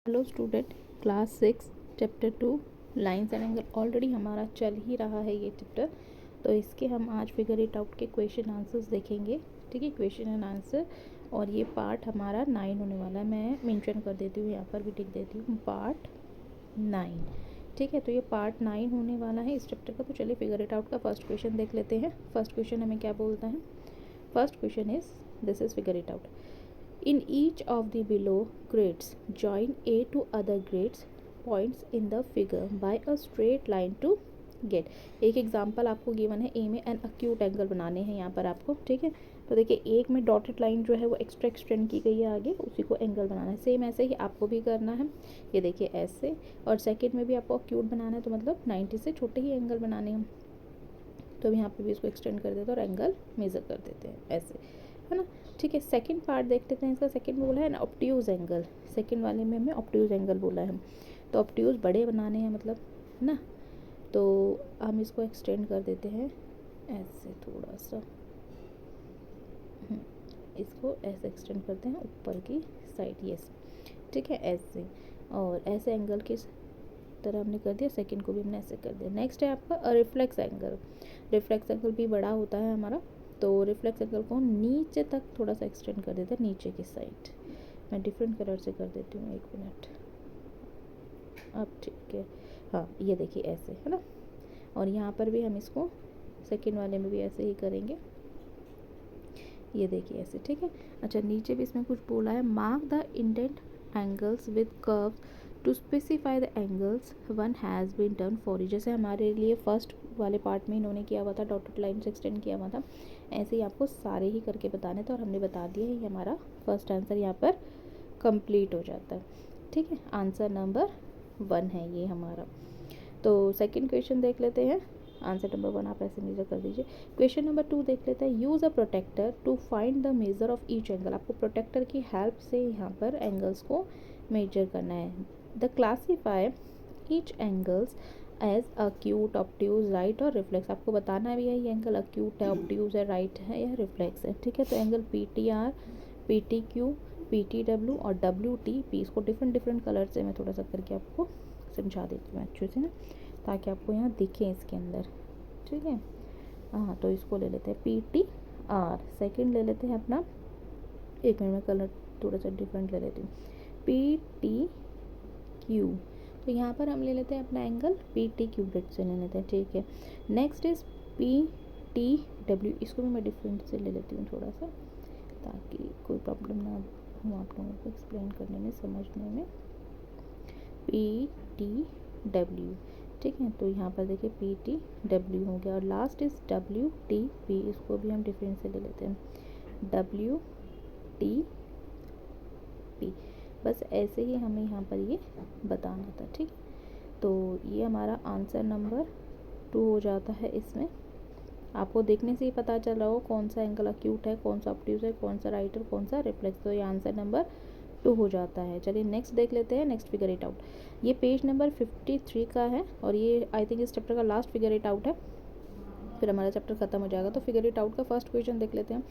Hello student, class 6 chapter 2 lines and angle already हमारा चल ही रहा है ये चैप्टर। तो इसके हम आज फिगर इट आउट के क्वेश्चन आंसर्स देखेंगे। ठीक है, क्वेश्चन एंड आंसर। और ये पार्ट हमारा 9 होने वाला है। मैं मेंशन कर देती हूँ, यहाँ पर भी लिख देती हूँ पार्ट 9। ठीक है, तो ये पार्ट 9 होने वाला है इस चैप्टर का। तो चलिए फिगर इट आउट का फर्स्ट क्वेश्चन देख लेते हैं। फर्स्ट क्वेश्चन हमें क्या बोलता है? First question is this is figure it out. In each of the below grades, join A to other grades points in the figure by a straight line to get. एक example आपको given है, ए में N acute angle बनाने हैं यहाँ पर आपको। ठीक है, तो देखिए एक में डॉटेड लाइन जो है वो एक्स्ट्रा एक्सटेंड की गई है आगे, उसी को एंगल बनाना है। सेम ऐसे ही आपको भी करना है। ये देखिए ऐसे, और सेकेंड में भी आपको अक्यूट बनाना है, तो मतलब 90 से छोटे ही एंगल बनाने हैं। तो यहाँ पे भी इसको एक्सटेंड कर देते हैं और एंगल मेज़र कर देते हैं ऐसे, है ना। ठीक है, सेकंड पार्ट देख लेते हैं। इसका सेकंड बोला है ना ऑब्ट्यूज एंगल। सेकंड वाले में हमें ऑब्ट्यूज एंगल बोला है। तो ऑब्ट्यूज बड़े बनाने हैं मतलब, है ना। तो हम इसको एक्सटेंड कर देते हैं ऐसे थोड़ा सा, इसको ऐसे एक्सटेंड करते हैं ऊपर की साइड। यस, ठीक है, ऐसे। और ऐसे एंगल किस तरह हमने कर दिया, सेकंड को भी हमने ऐसे कर दिया। नेक्स्ट है आपका रिफ्लेक्स एंगल। रिफ्लेक्स एंगल भी बड़ा होता है हमारा। तो रिफ्लेक्स एंगल को नीचे तक थोड़ा सा एक्सटेंड कर देते हैं, नीचे की साइड। मैं डिफरेंट कलर से कर देती हूँ, 1 मिनट। अब ठीक है, हाँ ये देखिए ऐसे, है ना। और यहाँ पर भी हम इसको सेकंड वाले में भी ऐसे ही करेंगे। ये देखिए ऐसे, ठीक है। अच्छा, नीचे भी इसमें कुछ बोला है, mark the indent angles with curve to specify the angles one has been done for you. जैसे हमारे लिए फर्स्ट वाले पार्ट में इन्होंने किया हुआ था, डॉटेड लाइन से एक्सटेंड किया हुआ था, ऐसे ही आपको सारे ही करके बताने थे। और हमने बता दिया है, ये हमारा फर्स्ट आंसर यहाँ पर कंप्लीट हो जाता है। ठीक है, आंसर नंबर 1 है ये हमारा। तो सेकंड क्वेश्चन देख लेते हैं। आंसर नंबर 1 आप ऐसे मेजर कर दीजिए। क्वेश्चन नंबर 2 देख लेते हैं। Use a protractor to find the measure of each angle. आपको प्रोटेक्टर की हेल्प से यहाँ पर एंगल्स को मेजर करना है। The classify each angles as acute, obtuse, right और रिफ्लेक्स। आपको बताना भी है ये एंगल अक्यूट है, ऑब्ट्यूज है, राइट है या रिफ्लेक्स है। ठीक है, तो एंगल PTR, PTQ, PTW और WTP, इसको डिफरेंट डिफरेंट कलर से मैं थोड़ा सा करके आपको समझा देती हूँ अच्छे से ना, ताकि आपको यहाँ दिखे इसके अंदर। ठीक है, हाँ तो इसको ले लेते हैं PTR। सेकंड ले लेते हैं अपना, 1 मिनट में कलर थोड़ा सा डिफरेंट ले लेती हूँ, PTQ। तो यहाँ पर हम ले लेते हैं अपना एंगल PTQ ब्रेड से ले लेते हैं। ठीक है, नेक्स्ट इज PTW। इसको भी मैं डिफरेंट से ले लेती हूँ थोड़ा सा, ताकि कोई प्रॉब्लम ना हो आप लोगों को एक्सप्लेन करने में, समझने में। PTW, ठीक है। तो यहाँ पर देखिए PTW हो गया। और लास्ट इज WTP। इसको भी हम डिफरेंस से ले लेते हैं, WTP। बस ऐसे ही हमें यहाँ पर ये बताना था। ठीक, तो ये हमारा आंसर नंबर 2 हो जाता है। इसमें आपको देखने से ही पता चल रहा हो कौन सा एंगल अक्यूट है, कौन सा ऑब्ट्यूज है, कौन सा राइट और कौन सा रिफ्लेक्स। तो ये आंसर नंबर 2 हो जाता है। चलिए नेक्स्ट देख लेते हैं। नेक्स्ट फिगर इट आउट, ये पेज नंबर 53 का है और ये आई थिंक इस चैप्टर का लास्ट फिगर इट आउट है, फिर हमारा चैप्टर खत्म हो जाएगा। तो फिगर इट आउट का फर्स्ट क्वेश्चन देख लेते हैं।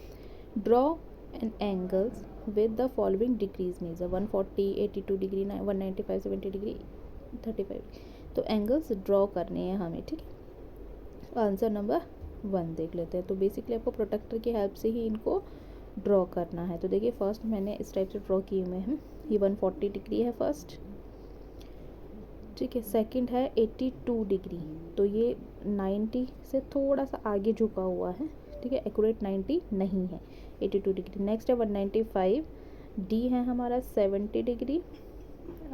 Draw an angles with the following degrees measure, 140, 82 degree, 195, 70 degree, 35। तो एंगल्स ड्रॉ करने हैं हमें। ठीक है, आंसर नंबर 1 देख लेते हैं। तो बेसिकली आपको प्रोटेक्टर की हेल्प से ही इनको ड्रॉ करना है। तो देखिए फर्स्ट मैंने इस टाइप से ड्रॉ किए हुए हैं। ये 140 डिग्री है फर्स्ट, ठीक है। सेकंड है 82 डिग्री, तो ये 90 से थोड़ा सा आगे झुका हुआ है। ठीक है, एक्यूरेट 90 नहीं है, 82 डिग्री। नेक्स्ट है 195 डी है हमारा 70 डिग्री।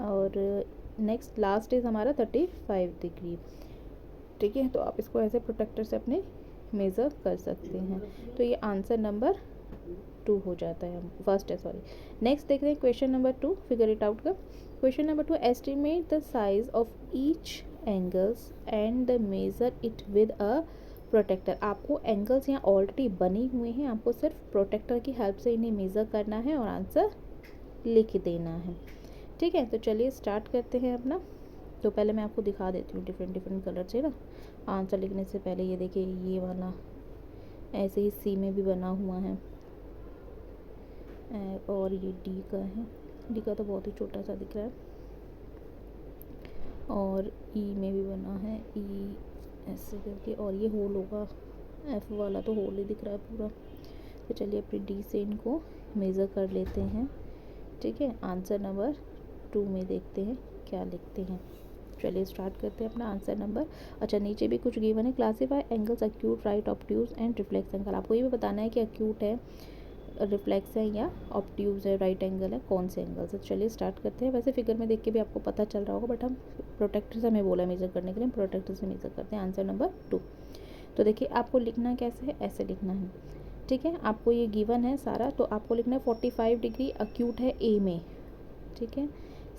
और नेक्स्ट लास्ट इज हमारा 35 डिग्री। ठीक है, तो आप इसको ऐसे प्रोटेक्टर से अपने मेज़र कर सकते हैं। तो ये आंसर नंबर 2 हो जाता है, फर्स्ट है सॉरी। नेक्स्ट देखते हैं question number 2 figure it out का। Question number 2, estimate the size of each angles and the measure it with a protractor. आपको एंगल्स यहाँ ऑलरेडी बने हुए हैं, आपको सिर्फ प्रोटेक्टर की हेल्प से इन्हें मेज़र करना है और आंसर लिख देना है। ठीक है, तो चलिए स्टार्ट करते हैं अपना। तो पहले मैं आपको दिखा देती हूँ डिफरेंट डिफरेंट कलर से ना, आंसर लिखने से पहले। ये देखिए ये वाला ऐसे ही सी में भी बना हुआ है, और ये डी का है। डी का तो बहुत ही छोटा सा दिख रहा है। और ई में भी बना है, ई ऐसे करके, और ये होल होगा, एफ वाला तो होल ही दिख रहा है पूरा। तो चलिए अपनी डी से इनको मेज़र कर लेते हैं। ठीक है, आंसर नंबर 2 में देखते हैं क्या लिखते हैं। चलिए स्टार्ट करते हैं अपना आंसर नंबर। अच्छा, नीचे भी कुछ गिवन है, classify angles acute, right, obtuse and reflex angle. आपको ये भी बताना है कि अक्यूट है, रिफ्लेक्स है या ऑब्ट्यूज है, राइट एंगल है, कौन से एंगल से। चलिए स्टार्ट करते हैं। वैसे फिगर में देख के भी आपको पता चल रहा होगा, बट हम प्रोटेक्टर से हमें बोला मेज़र करने के लिए, प्रोटेक्टर से मेज़र करते हैं। Answer number 2। तो देखिए आपको लिखना कैसे है, ऐसे लिखना है। ठीक है, आपको ये गिवन है सारा, तो आपको लिखना है 45 डिग्री अक्यूट है ए में। ठीक है,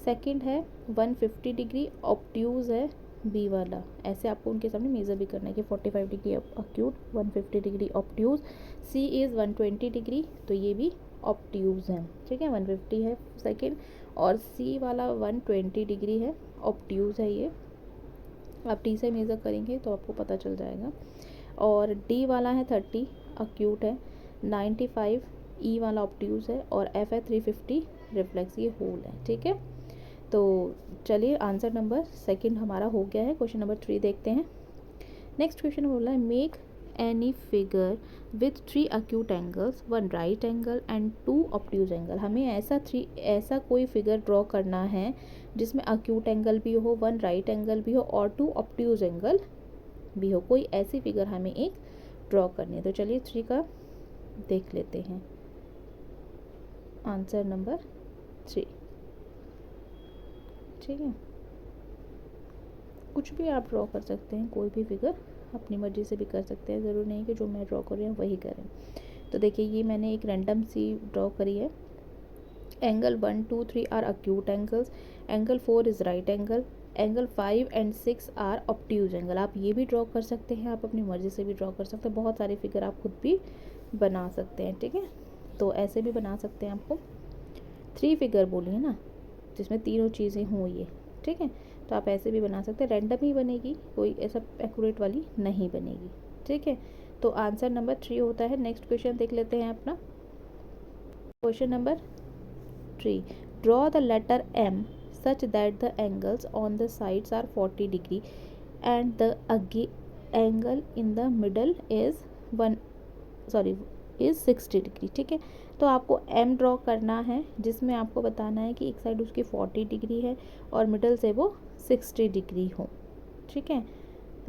सेकंड है 150 डिग्री ऑब्ट्यूज है बी वाला। ऐसे आपको उनके सामने मेज़र भी करना है कि 45 degree acute, 150 degree obtuse, C is 120 degree, तो ये भी ऑब्ट्यूज है। ठीक है, 150 है सेकंड, और सी वाला 120 डिग्री है, ऑब्ट्यूज है ये। आप डी से मेज़र करेंगे तो आपको पता चल जाएगा। और डी वाला है 30 अक्यूट है, 95 ई वाला ऑब्ट्यूज है, और एफ है 350 रिफ्लेक्स, ये होल है। ठीक है, तो चलिए आंसर नंबर सेकंड हमारा हो गया है। क्वेश्चन नंबर 3 देखते हैं। नेक्स्ट क्वेश्चन बोला है, make any figure with 3 acute angles, 1 right angle and 2 obtuse angle. हमें ऐसा कोई फिगर ड्रॉ करना है जिसमें अक्यूट एंगल भी हो, 1 राइट एंगल भी हो और 2 ऑब्ट्यूज एंगल भी हो। कोई ऐसी फिगर हमें एक ड्रॉ करनी है। तो चलिए 3 का देख लेते हैं। Answer number 3। ठीक है, कुछ भी आप ड्रॉ कर सकते हैं, कोई भी फिगर अपनी मर्ज़ी से भी कर सकते हैं, ज़रूरी नहीं कि जो मैं ड्रॉ कर रही हूँ वही करें। तो देखिए ये मैंने एक रैंडम सी ड्रॉ करी है। Angle 1, 2, 3 are acute angles, angle 4 is right angle, angle 5 and 6 are obtuse angle. आप ये भी ड्रॉ कर सकते हैं, आप अपनी मर्ज़ी से भी ड्रॉ कर सकते हैं, बहुत सारी फिगर आप खुद भी बना सकते हैं। ठीक है, तो ऐसे भी बना सकते हैं। आपको 3 फिगर बोली है ना, जिसमें तीनों चीज़ें हों ये। ठीक है, तो आप ऐसे भी बना सकते हैं, रैंडम ही बनेगी, कोई ऐसा एक्यूरेट वाली नहीं बनेगी। ठीक है, तो आंसर नंबर 3 होता है। नेक्स्ट क्वेश्चन देख लेते हैं अपना। Question number 3, draw the letter M such that the angles on the sides are 40 degree and the angle in the middle is 60 degree. ठीक है, तो आपको M ड्रॉ करना है जिसमें आपको बताना है कि एक साइड उसकी 40 डिग्री है और मिडल से वो 60 डिग्री हो। ठीक है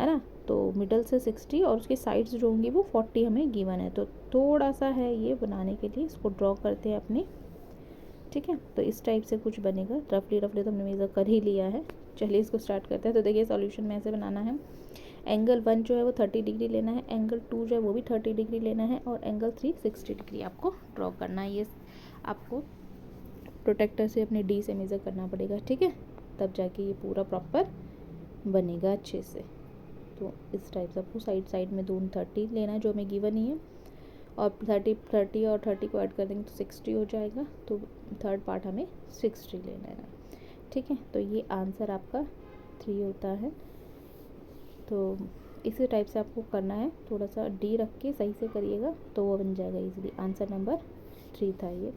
ना, तो मिडल से 60 और उसकी साइड्स जो होंगी वो 40 हमें गिवन है। तो थोड़ा सा है ये बनाने के लिए, इसको ड्रॉ करते हैं अपने। ठीक है, तो इस टाइप से कुछ बनेगा। रफली तो हमने मेज़र कर ही लिया है। चलिए इसको स्टार्ट करते हैं। तो देखिए सॉल्यूशन में ऐसे बनाना है। एंगल 1 जो है वो 30 डिग्री लेना है, एंगल 2 जो है वो भी 30 डिग्री लेना है, और एंगल 3 60 डिग्री आपको ड्रॉ करना है। ये आपको प्रोटेक्टर से अपने डी से मेज़र करना पड़ेगा। ठीक है, तब जाके ये पूरा प्रॉपर बनेगा अच्छे से। तो इस टाइप से आपको साइड में दोनों 30 लेना है जो हमें गिवन ही है, और 30 और 30 को ऐड कर देंगे तो 60 हो जाएगा। तो थर्ड पार्ट हमें 60 लेना है। ठीक है, तो ये आंसर आपका 3 होता है। तो इसी टाइप से आपको करना है, थोड़ा सा डी रख के सही से करिएगा तो वो बन जाएगा इजीली। आंसर नंबर 3 था ये।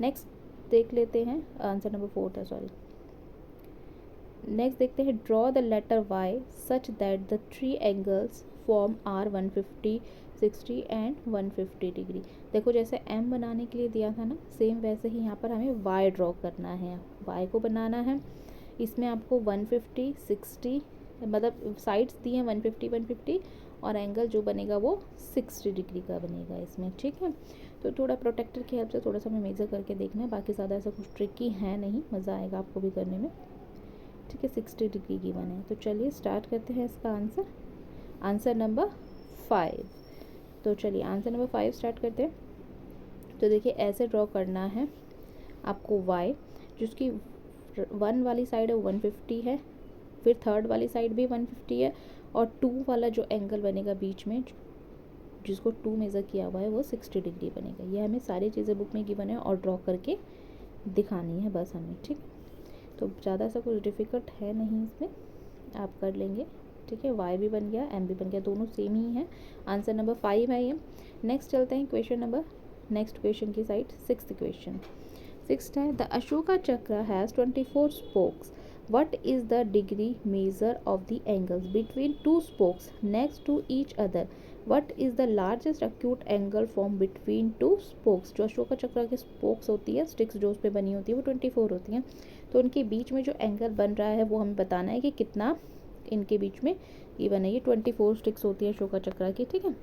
नेक्स्ट देख लेते हैं, आंसर नंबर 4 था, सॉरी। नेक्स्ट देखते हैं, draw the letter Y such that the 3 angles form are 150, 60 and 150 degree. देखो जैसे एम बनाने के लिए दिया था ना, सेम वैसे ही यहाँ पर हमें वाई ड्रॉ करना है। वाई को बनाना है, इसमें आपको 150, 60 मतलब साइड्स दिए हैं 150, 150, और एंगल जो बनेगा वो 60 डिग्री का बनेगा इसमें। ठीक है, तो थोड़ा प्रोटेक्टर की हेल्प से थोड़ा सा हमें मेज़र करके देखना है, बाकी ज़्यादा ऐसा कुछ ट्रिकी है नहीं, मज़ा आएगा आपको भी करने में। ठीक है, 60 डिग्री की बने। तो चलिए स्टार्ट करते हैं इसका आंसर। Answer number 5। तो चलिए आंसर नंबर 5 स्टार्ट करते हैं। तो देखिए ऐसे ड्रॉ करना है आपको वाई, जिसकी 1 वाली साइड है वो 150 है, फिर थर्ड वाली साइड भी 150 है, और 2 वाला जो एंगल बनेगा बीच में जिसको 2 मेज़र किया हुआ है वो 60 डिग्री बनेगा। ये हमें सारी चीज़ें बुक में गिवन है और ड्रॉ करके दिखानी है बस हमें। ठीक, तो ज़्यादा सा कुछ डिफ़िकल्ट है नहीं इसमें, आप कर लेंगे। ठीक है, वाई भी बन गया, एम भी बन गया, दोनों सेम ही है। आंसर नंबर 5 है ये। नेक्स्ट चलते हैं क्वेश्चन नंबर, नेक्स्ट क्वेश्चन की साइड। 6th question. 6th है, the Ashoka Chakra has 24 spokes, what is the degree measure of the angles between two spokes next to each other, what is the largest acute angle form between two spokes. जो अशोका चक्र के spokes होती है, sticks जो उस पर बनी होती है, वो 24 होती हैं, तो उनके बीच में जो एंगल बन रहा है वो हमें बताना है कि कितना इनके बीच में ये बने। ये 24 स्टिक्स होती है अशोका चक्र की, ठीक है।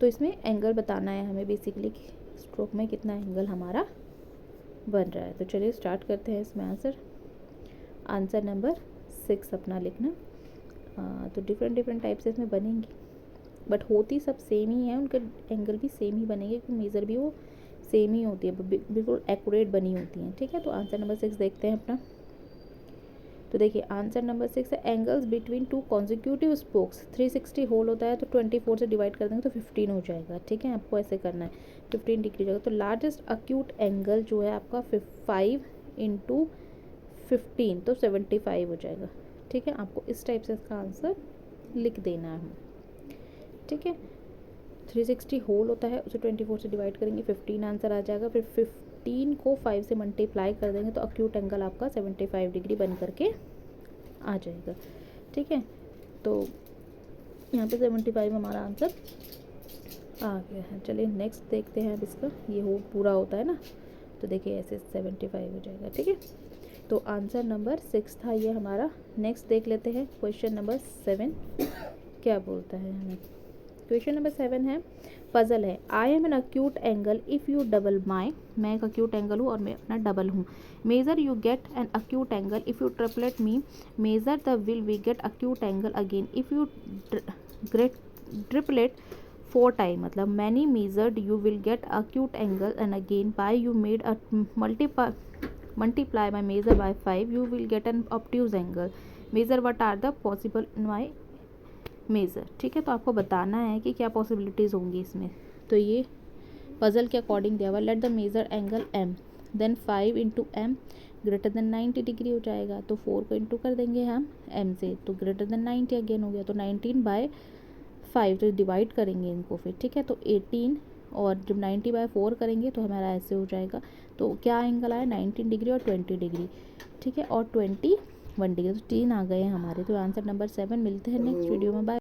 तो इसमें एंगल बताना है हमें बेसिकली कि स्ट्रोक में कितना एंगल हमारा बन रहा है। तो चलिए स्टार्ट करते हैं इसमें आंसर नंबर 6 अपना लिखना। तो डिफरेंट टाइप से इसमें बनेंगी, बट होती सब सेम ही है, उनके एंगल भी सेम ही बनेंगे क्योंकि मेज़र भी वो सेम ही होती है, बिल्कुल एक्यूरेट बनी होती हैं, ठीक है। तो आंसर नंबर 6 देखते हैं अपना। तो देखिए आंसर नंबर 6 है angles between two consecutive spokes. 360 whole होता है तो 24 से डिवाइड कर देंगे तो 15 हो जाएगा, ठीक है। आपको ऐसे करना है, 15 डिग्री जाएगा। तो लार्जेस्ट अक्यूट एंगल जो है आपका 5 इंटू 15 तो 75 हो जाएगा, ठीक है। आपको इस टाइप से इसका आंसर लिख देना है, ठीक है। 360 होल होता है, उसे 24 से डिवाइड करेंगे, 15 आंसर आ जाएगा। फिर 15 को 5 से मल्टीप्लाई कर देंगे तो अक्यूट एंगल आपका 75 डिग्री बन करके आ जाएगा, ठीक है। तो यहाँ पे 75 हमारा आंसर आ गया है। चलिए नेक्स्ट देखते हैं अब इसका, ये हो पूरा होता है ना, तो देखिए ऐसे 75 हो जाएगा, ठीक है। तो आंसर नंबर 6 था ये हमारा। नेक्स्ट देख लेते हैं क्वेश्चन नंबर 7 क्या बोलता है हमें। क्वेश्चन नंबर 7 है, पजल है। I am an acute angle if you double my, मैं एक अक्यूट एंगल हूँ और मैं अपना डबल हूँ। Measure you get an acute angle if you triplet me, measure the will we get acute angle again if you triplet 4 time, मतलब many measured you will get acute angle and again by you made a multiply my measure by 5 you will get an obtuse angle, measure what are the possible in my measure, ठीक है। तो आपको बताना है कि क्या possibilities होंगी इसमें। तो ये पजल के अकॉर्डिंग दिया हुआ, let the measure angle m then 5 into M greater than 90 degree हो जाएगा। तो 4 को इंटू कर देंगे हम m से, तो ग्रेटर देन 90 अगेन हो गया, तो 19/5 तो डिवाइड करेंगे इनको फिर, ठीक है। तो 18 और जब 90/4 करेंगे तो हमारा ऐसे हो जाएगा। तो क्या एंगल आया 19 डिग्री और 20 डिग्री, ठीक है, और 21 डिग्री, तो 3 आ गए हैं हमारे। तो आंसर नंबर 7। मिलते हैं नेक्स्ट वीडियो में, बाय।